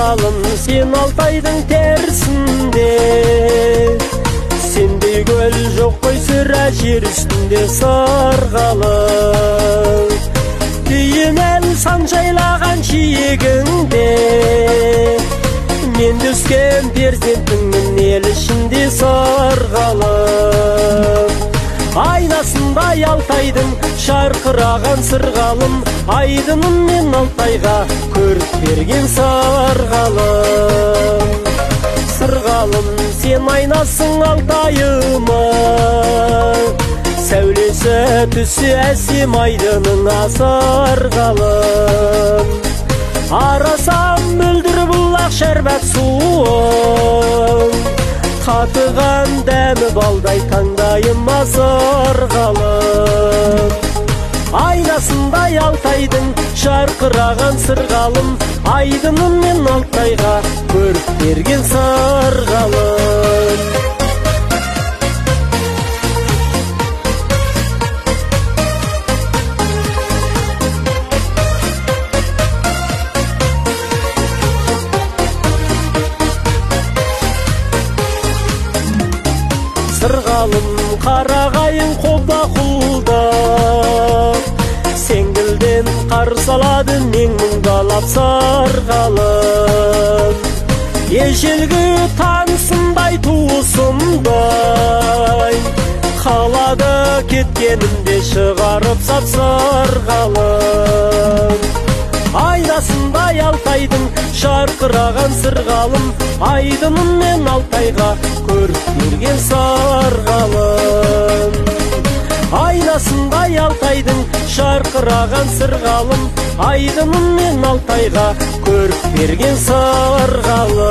сырғалым, сен Алтайдың терісінде. Сендей көл жоқ қой сірә жер үстінде сырғалым. Дүйімел сан жайлаған жиегіңде, мен өскен перзентіңнің ел ішінде сырғалым. Айнасындай Алтайдың шарқыраған сырғалым, айдыным мен Алтайға көрік берген сырғалым. Сырғалым, сен айнасың Алтайыма, сәулесі түсі әсем айдыныңа сырғалым. Арасам мөлдір бұлақ шәрбәт суың, татыған дәмі балдай таңдайыма сырғалым. Айнасындай Алтайдың шарқыраған сырғалым, айдыным мен Алтайға көрік берген сырғалым. Сырғалым, қарағайын қолда-қолда, сеңгілден қарсы алады мен мұңдалап сырғалым. Ежелгі танысындай туысымдай, қалады кеткенімде шығарып сап сырғалым. Айнасындай Алтайдың шарқыраған сырғалым, айдыным мен Алтайға көрік берген сырғалым. Айнасындай Алтайдың шарқыраған сырғалым, айдыным мен Алтайға көрік берген сырғалым.